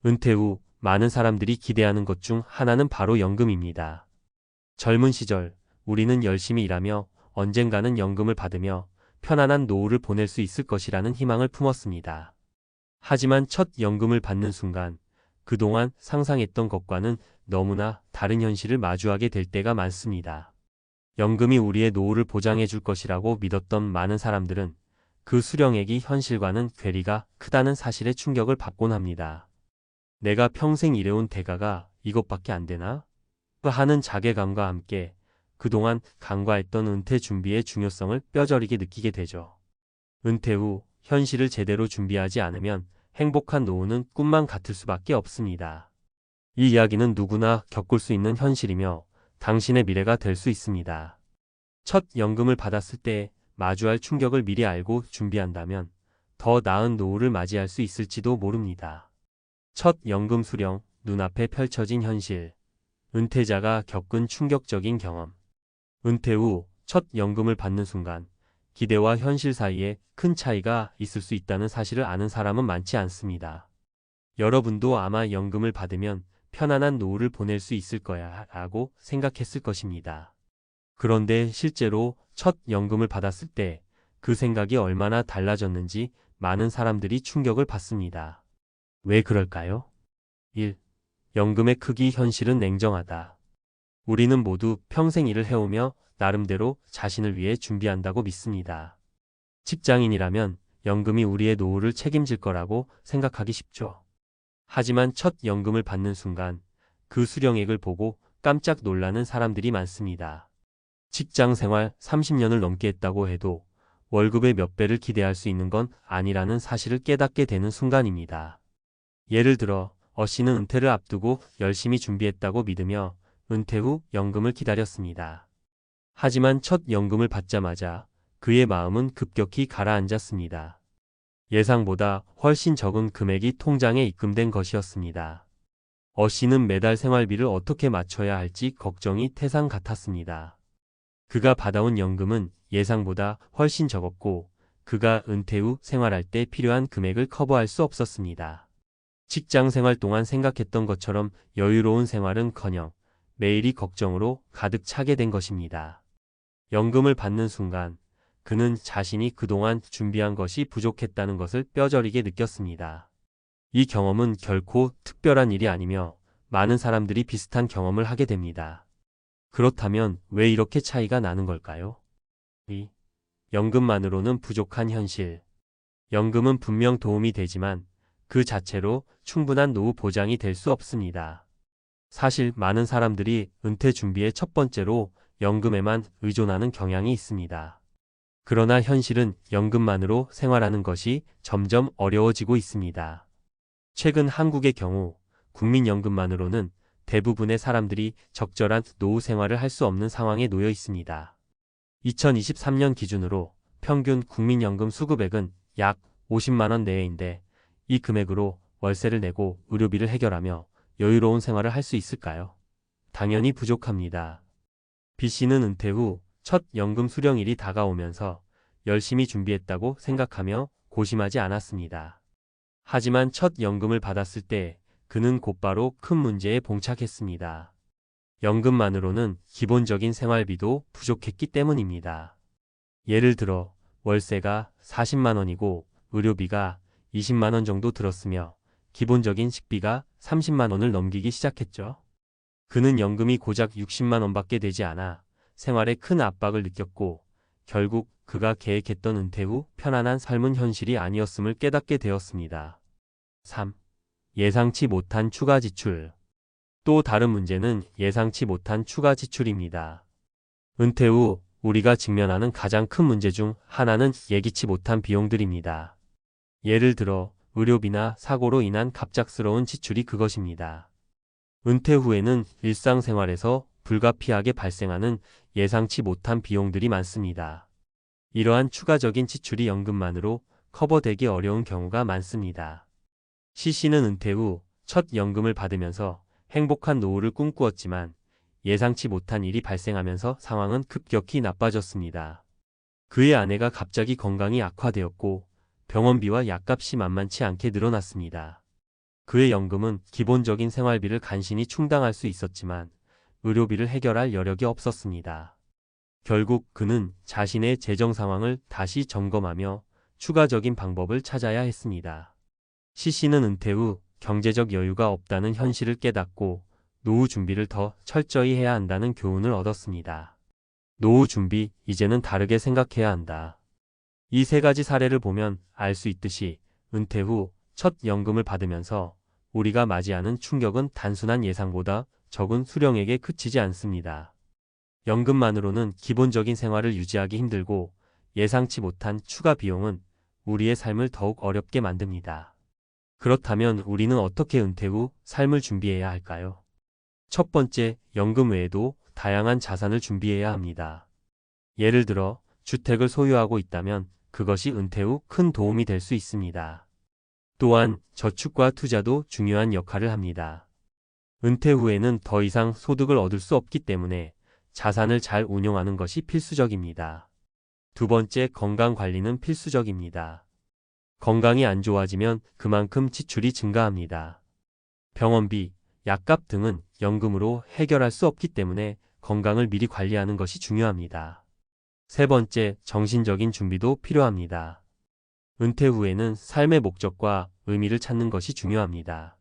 은퇴 후 많은 사람들이 기대하는 것 중 하나는 바로 연금입니다. 젊은 시절 우리는 열심히 일하며 언젠가는 연금을 받으며 편안한 노후를 보낼 수 있을 것이라는 희망을 품었습니다. 하지만 첫 연금을 받는 순간 그동안 상상했던 것과는 너무나 다른 현실을 마주하게 될 때가 많습니다. 연금이 우리의 노후를 보장해 줄 것이라고 믿었던 많은 사람들은 그 수령액이 현실과는 괴리가 크다는 사실에 충격을 받곤 합니다. 내가 평생 일해온 대가가 이것밖에 안 되나? 하는 자괴감과 함께 그동안 간과했던 은퇴 준비의 중요성을 뼈저리게 느끼게 되죠. 은퇴 후 현실을 제대로 준비하지 않으면 행복한 노후는 꿈만 같을 수밖에 없습니다. 이 이야기는 누구나 겪을 수 있는 현실이며 당신의 미래가 될 수 있습니다. 첫 연금을 받았을 때 마주할 충격을 미리 알고 준비한다면 더 나은 노후를 맞이할 수 있을지도 모릅니다. 첫 연금 수령, 눈앞에 펼쳐진 현실. 은퇴자가 겪은 충격적인 경험. 은퇴 후 첫 연금을 받는 순간 기대와 현실 사이에 큰 차이가 있을 수 있다는 사실을 아는 사람은 많지 않습니다. 여러분도 아마 연금을 받으면 편안한 노후를 보낼 수 있을 거야 라고 생각했을 것입니다. 그런데 실제로 첫 연금을 받았을 때 그 생각이 얼마나 달라졌는지 많은 사람들이 충격을 받습니다. 왜 그럴까요? 1. 연금의 크기 현실은 냉정하다. 우리는 모두 평생 일을 해오며 나름대로 자신을 위해 준비한다고 믿습니다. 직장인이라면 연금이 우리의 노후를 책임질 거라고 생각하기 쉽죠. 하지만 첫 연금을 받는 순간 그 수령액을 보고 깜짝 놀라는 사람들이 많습니다. 직장 생활 30년을 넘게 했다고 해도 월급의 몇 배를 기대할 수 있는 건 아니라는 사실을 깨닫게 되는 순간입니다. 예를 들어 씨는 은퇴를 앞두고 열심히 준비했다고 믿으며 은퇴 후 연금을 기다렸습니다. 하지만 첫 연금을 받자마자 그의 마음은 급격히 가라앉았습니다. 예상보다 훨씬 적은 금액이 통장에 입금된 것이었습니다. 씨는 매달 생활비를 어떻게 맞춰야 할지 걱정이 태산 같았습니다. 그가 받아온 연금은 예상보다 훨씬 적었고 그가 은퇴 후 생활할 때 필요한 금액을 커버할 수 없었습니다. 직장 생활 동안 생각했던 것처럼 여유로운 생활은커녕 매일이 걱정으로 가득 차게 된 것입니다. 연금을 받는 순간 그는 자신이 그동안 준비한 것이 부족했다는 것을 뼈저리게 느꼈습니다. 이 경험은 결코 특별한 일이 아니며 많은 사람들이 비슷한 경험을 하게 됩니다. 그렇다면 왜 이렇게 차이가 나는 걸까요? 2. 연금만으로는 부족한 현실. 연금은 분명 도움이 되지만 그 자체로 충분한 노후 보장이 될 수 없습니다. 사실 많은 사람들이 은퇴 준비의 첫 번째로 연금에만 의존하는 경향이 있습니다. 그러나 현실은 연금만으로 생활하는 것이 점점 어려워지고 있습니다. 최근 한국의 경우 국민연금만으로는 대부분의 사람들이 적절한 노후 생활을 할 수 없는 상황에 놓여 있습니다. 2023년 기준으로 평균 국민연금 수급액은 약 50만 원 내외인데 이 금액으로 월세를 내고 의료비를 해결하며 여유로운 생활을 할 수 있을까요? 당연히 부족합니다. B씨는 은퇴 후 첫 연금 수령일이 다가오면서 열심히 준비했다고 생각하며 고심하지 않았습니다. 하지만 첫 연금을 받았을 때 그는 곧바로 큰 문제에 봉착했습니다. 연금만으로는 기본적인 생활비도 부족했기 때문입니다. 예를 들어 월세가 40만 원이고 의료비가 20만 원 정도 들었으며 기본적인 식비가 30만 원을 넘기기 시작했죠. 그는 연금이 고작 60만 원밖에 되지 않아 생활에 큰 압박을 느꼈고 결국 그가 계획했던 은퇴 후 편안한 삶은 현실이 아니었음을 깨닫게 되었습니다. 3. 예상치 못한 추가 지출. 또 다른 문제는 예상치 못한 추가 지출입니다. 은퇴 후 우리가 직면하는 가장 큰 문제 중 하나는 예기치 못한 비용들입니다. 예를 들어 의료비나 사고로 인한 갑작스러운 지출이 그것입니다. 은퇴 후에는 일상생활에서 불가피하게 발생하는 예상치 못한 비용들이 많습니다. 이러한 추가적인 지출이 연금만으로 커버되기 어려운 경우가 많습니다. C씨는 은퇴 후 첫 연금을 받으면서 행복한 노후를 꿈꾸었지만 예상치 못한 일이 발생하면서 상황은 급격히 나빠졌습니다. 그의 아내가 갑자기 건강이 악화되었고 병원비와 약값이 만만치 않게 늘어났습니다. 그의 연금은 기본적인 생활비를 간신히 충당할 수 있었지만 의료비를 해결할 여력이 없었습니다. 결국 그는 자신의 재정 상황을 다시 점검하며 추가적인 방법을 찾아야 했습니다. 시씨는 은퇴 후 경제적 여유가 없다는 현실을 깨닫고 노후 준비를 더 철저히 해야 한다는 교훈을 얻었습니다. 노후 준비, 이제는 다르게 생각해야 한다. 이 세 가지 사례를 보면 알 수 있듯이 은퇴 후 첫 연금을 받으면서 우리가 맞이하는 충격은 단순한 예상보다 적은 수령액에 그치지 않습니다. 연금만으로는 기본적인 생활을 유지하기 힘들고 예상치 못한 추가 비용은 우리의 삶을 더욱 어렵게 만듭니다. 그렇다면 우리는 어떻게 은퇴 후 삶을 준비해야 할까요? 첫 번째, 연금 외에도 다양한 자산을 준비해야 합니다. 예를 들어 주택을 소유하고 있다면 그것이 은퇴 후 큰 도움이 될 수 있습니다. 또한 저축과 투자도 중요한 역할을 합니다. 은퇴 후에는 더 이상 소득을 얻을 수 없기 때문에 자산을 잘 운용하는 것이 필수적입니다. 두 번째, 건강 관리는 필수적입니다. 건강이 안 좋아지면 그만큼 지출이 증가합니다. 병원비, 약값 등은 연금으로 해결할 수 없기 때문에 건강을 미리 관리하는 것이 중요합니다. 세 번째, 정신적인 준비도 필요합니다. 은퇴 후에는 삶의 목적과 의미를 찾는 것이 중요합니다.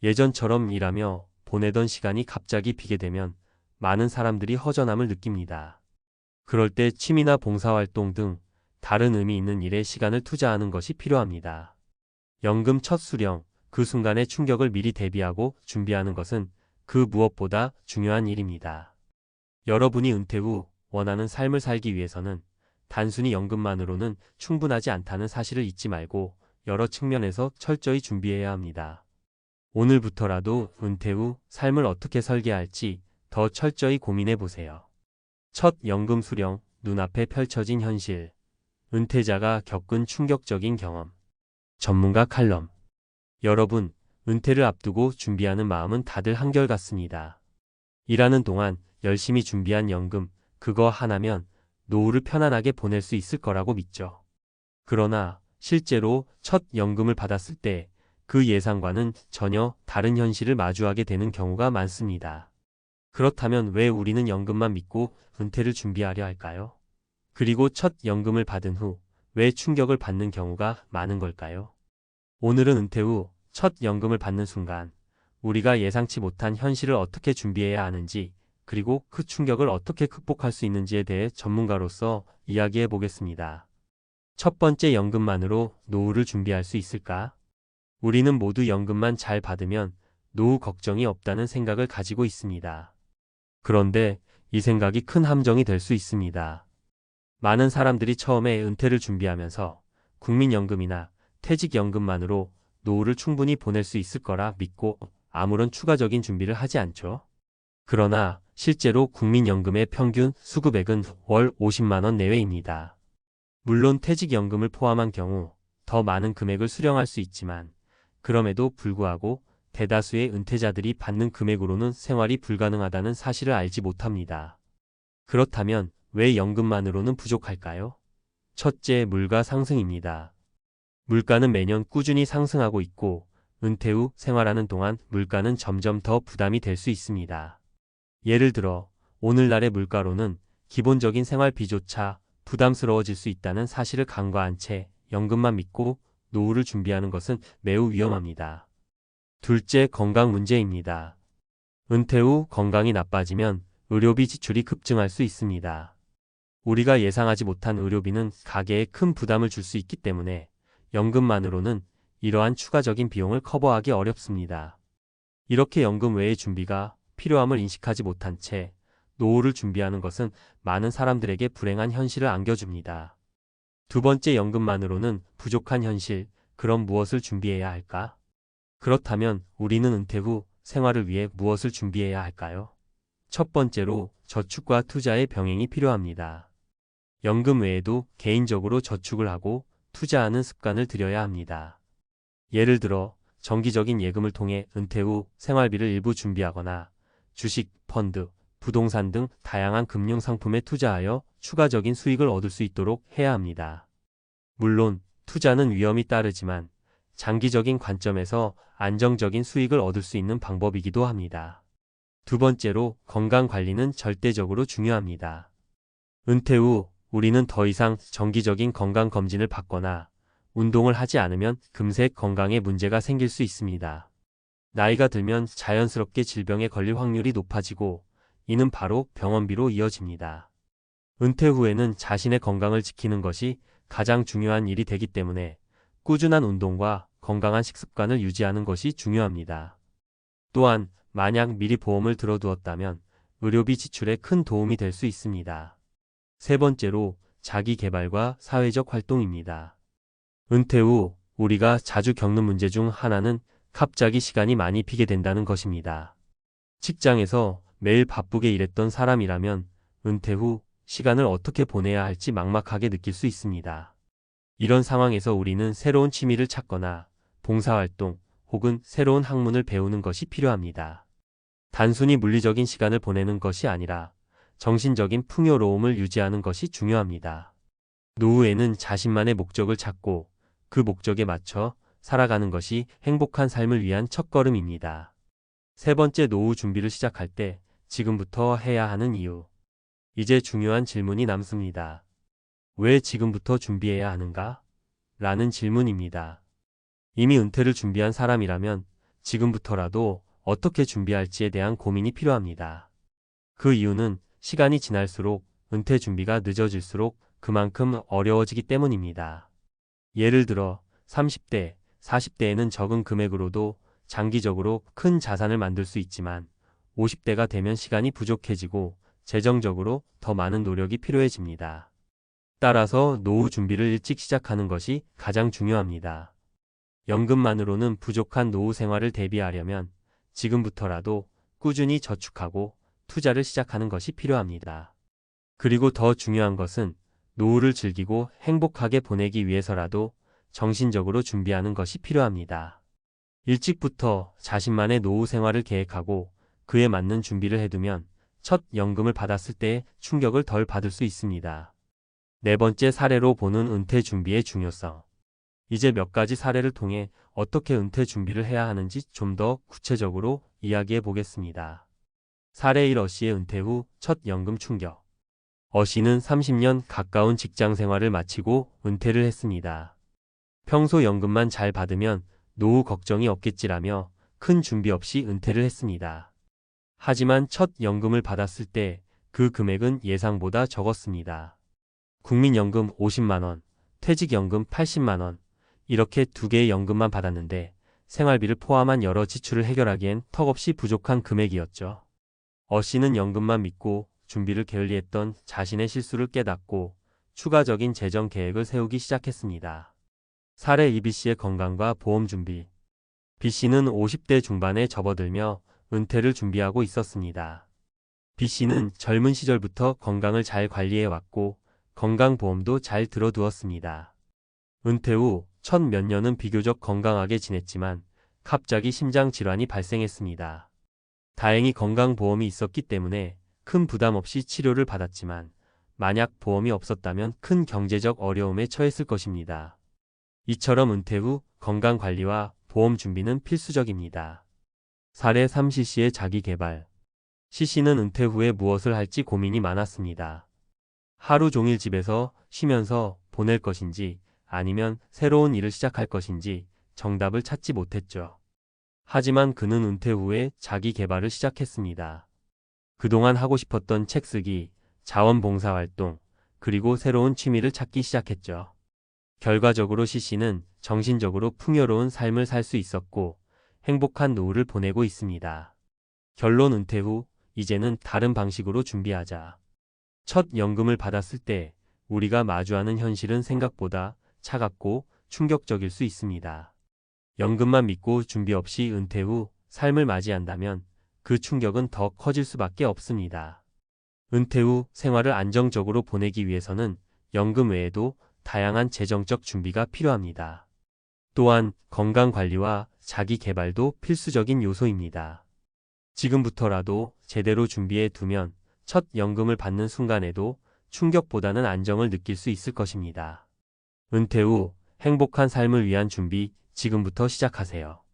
예전처럼 일하며 보내던 시간이 갑자기 비게 되면 많은 사람들이 허전함을 느낍니다. 그럴 때 취미나 봉사활동 등 다른 의미 있는 일에 시간을 투자하는 것이 필요합니다. 연금 첫 수령, 그 순간의 충격을 미리 대비하고 준비하는 것은 그 무엇보다 중요한 일입니다. 여러분이 은퇴 후 원하는 삶을 살기 위해서는 단순히 연금만으로는 충분하지 않다는 사실을 잊지 말고 여러 측면에서 철저히 준비해야 합니다. 오늘부터라도 은퇴 후 삶을 어떻게 설계할지 더 철저히 고민해 보세요. 첫 연금 수령, 눈앞에 펼쳐진 현실. 은퇴자가 겪은 충격적인 경험. 전문가 칼럼. 여러분, 은퇴를 앞두고 준비하는 마음은 다들 한결같습니다. 일하는 동안 열심히 준비한 연금, 그거 하나면 노후를 편안하게 보낼 수 있을 거라고 믿죠. 그러나 실제로 첫 연금을 받았을 때 그 예상과는 전혀 다른 현실을 마주하게 되는 경우가 많습니다. 그렇다면 왜 우리는 연금만 믿고 은퇴를 준비하려 할까요? 그리고 첫 연금을 받은 후 왜 충격을 받는 경우가 많은 걸까요? 오늘은 은퇴 후 첫 연금을 받는 순간 우리가 예상치 못한 현실을 어떻게 준비해야 하는지, 그리고 그 충격을 어떻게 극복할 수 있는지에 대해 전문가로서 이야기해 보겠습니다. 첫 번째, 연금만으로 노후를 준비할 수 있을까? 우리는 모두 연금만 잘 받으면 노후 걱정이 없다는 생각을 가지고 있습니다. 그런데 이 생각이 큰 함정이 될 수 있습니다. 많은 사람들이 처음에 은퇴를 준비하면서 국민연금이나 퇴직연금만으로 노후를 충분히 보낼 수 있을 거라 믿고 아무런 추가적인 준비를 하지 않죠. 그러나 실제로 국민연금의 평균 수급액은 월 50만 원 내외입니다. 물론 퇴직연금을 포함한 경우 더 많은 금액을 수령할 수 있지만 그럼에도 불구하고 대다수의 은퇴자들이 받는 금액으로는 생활이 불가능하다는 사실을 알지 못합니다. 그렇다면 왜 연금만으로는 부족할까요? 첫째, 물가 상승입니다. 물가는 매년 꾸준히 상승하고 있고 은퇴 후 생활하는 동안 물가는 점점 더 부담이 될 수 있습니다. 예를 들어 오늘날의 물가로는 기본적인 생활비조차 부담스러워질 수 있다는 사실을 간과한 채 연금만 믿고 노후를 준비하는 것은 매우 위험합니다. 둘째, 건강 문제입니다. 은퇴 후 건강이 나빠지면 의료비 지출이 급증할 수 있습니다. 우리가 예상하지 못한 의료비는 가계에 큰 부담을 줄 수 있기 때문에 연금만으로는 이러한 추가적인 비용을 커버하기 어렵습니다. 이렇게 연금 외의 준비가 필요함을 인식하지 못한 채 노후를 준비하는 것은 많은 사람들에게 불행한 현실을 안겨줍니다. 두 번째, 연금만으로는 부족한 현실. 그럼 무엇을 준비해야 할까? 그렇다면 우리는 은퇴 후 생활을 위해 무엇을 준비해야 할까요? 첫 번째로 저축과 투자의 병행이 필요합니다. 연금 외에도 개인적으로 저축을 하고 투자하는 습관을 들여야 합니다. 예를 들어 정기적인 예금을 통해 은퇴 후 생활비를 일부 준비하거나 주식, 펀드, 부동산 등 다양한 금융 상품에 투자하여 추가적인 수익을 얻을 수 있도록 해야 합니다. 물론 투자는 위험이 따르지만 장기적인 관점에서 안정적인 수익을 얻을 수 있는 방법이기도 합니다. 두 번째로 건강 관리는 절대적으로 중요합니다. 은퇴 후 우리는 더 이상 정기적인 건강 검진을 받거나 운동을 하지 않으면 금세 건강에 문제가 생길 수 있습니다. 나이가 들면 자연스럽게 질병에 걸릴 확률이 높아지고 이는 바로 병원비로 이어집니다. 은퇴 후에는 자신의 건강을 지키는 것이 가장 중요한 일이 되기 때문에 꾸준한 운동과 건강한 식습관을 유지하는 것이 중요합니다. 또한 만약 미리 보험을 들어두었다면 의료비 지출에 큰 도움이 될 수 있습니다. 세 번째로 자기 개발과 사회적 활동입니다. 은퇴 후 우리가 자주 겪는 문제 중 하나는 갑자기 시간이 많이 비게 된다는 것입니다. 직장에서 매일 바쁘게 일했던 사람이라면 은퇴 후 시간을 어떻게 보내야 할지 막막하게 느낄 수 있습니다. 이런 상황에서 우리는 새로운 취미를 찾거나 봉사활동 혹은 새로운 학문을 배우는 것이 필요합니다. 단순히 물리적인 시간을 보내는 것이 아니라 정신적인 풍요로움을 유지하는 것이 중요합니다. 노후에는 자신만의 목적을 찾고 그 목적에 맞춰 살아가는 것이 행복한 삶을 위한 첫걸음입니다. 세 번째, 노후 준비를 시작할 때 지금부터 해야 하는 이유. 이제 중요한 질문이 남습니다. 왜 지금부터 준비해야 하는가? 라는 질문입니다. 이미 은퇴를 준비한 사람이라면 지금부터라도 어떻게 준비할지에 대한 고민이 필요합니다. 그 이유는 시간이 지날수록 은퇴 준비가 늦어질수록 그만큼 어려워지기 때문입니다. 예를 들어 30대, 40대에는 적은 금액으로도 장기적으로 큰 자산을 만들 수 있지만 50대가 되면 시간이 부족해지고 재정적으로 더 많은 노력이 필요해집니다. 따라서 노후 준비를 일찍 시작하는 것이 가장 중요합니다. 연금만으로는 부족한 노후 생활을 대비하려면 지금부터라도 꾸준히 저축하고 투자를 시작하는 것이 필요합니다. 그리고 더 중요한 것은 노후를 즐기고 행복하게 보내기 위해서라도 정신적으로 준비하는 것이 필요합니다. 일찍부터 자신만의 노후 생활을 계획하고 그에 맞는 준비를 해두면 첫 연금을 받았을 때의 충격을 덜 받을 수 있습니다. 네 번째, 사례로 보는 은퇴 준비의 중요성. 이제 몇 가지 사례를 통해 어떻게 은퇴 준비를 해야 하는지 좀 더 구체적으로 이야기해 보겠습니다. 사례 1. 어씨의 은퇴 후 첫 연금 충격. 어씨는 30년 가까운 직장 생활을 마치고 은퇴를 했습니다. 평소 연금만 잘 받으면 노후 걱정이 없겠지라며 큰 준비 없이 은퇴를 했습니다. 하지만 첫 연금을 받았을 때 그 금액은 예상보다 적었습니다. 국민연금 50만원, 퇴직연금 80만원, 이렇게 두 개의 연금만 받았는데 생활비를 포함한 여러 지출을 해결하기엔 턱없이 부족한 금액이었죠. 어씨는 연금만 믿고 준비를 게을리했던 자신의 실수를 깨닫고 추가적인 재정 계획을 세우기 시작했습니다. 사례 2. B씨의 건강과 보험 준비. B씨는 50대 중반에 접어들며 은퇴를 준비하고 있었습니다. B씨는 젊은 시절부터 건강을 잘 관리해왔고 건강보험도 잘 들어두었습니다. 은퇴 후 첫 몇 년은 비교적 건강하게 지냈지만 갑자기 심장 질환이 발생했습니다. 다행히 건강보험이 있었기 때문에 큰 부담 없이 치료를 받았지만 만약 보험이 없었다면 큰 경제적 어려움에 처했을 것입니다. 이처럼 은퇴 후 건강관리와 보험 준비는 필수적입니다. 사례 3. C씨의 자기개발. C씨는 은퇴 후에 무엇을 할지 고민이 많았습니다. 하루 종일 집에서 쉬면서 보낼 것인지 아니면 새로운 일을 시작할 것인지 정답을 찾지 못했죠. 하지만 그는 은퇴 후에 자기 개발을 시작했습니다. 그동안 하고 싶었던 책 쓰기, 자원봉사활동, 그리고 새로운 취미를 찾기 시작했죠. 결과적으로 C씨는 정신적으로 풍요로운 삶을 살 수 있었고 행복한 노후를 보내고 있습니다. 결론, 은퇴 후 이제는 다른 방식으로 준비하자. 첫 연금을 받았을 때 우리가 마주하는 현실은 생각보다 차갑고 충격적일 수 있습니다. 연금만 믿고 준비 없이 은퇴 후 삶을 맞이한다면 그 충격은 더 커질 수밖에 없습니다. 은퇴 후 생활을 안정적으로 보내기 위해서는 연금 외에도 다양한 재정적 준비가 필요합니다. 또한 건강관리와 자기 개발도 필수적인 요소입니다. 지금부터라도 제대로 준비해 두면 첫 연금을 받는 순간에도 충격보다는 안정을 느낄 수 있을 것입니다. 은퇴 후 행복한 삶을 위한 준비 지금부터 시작하세요.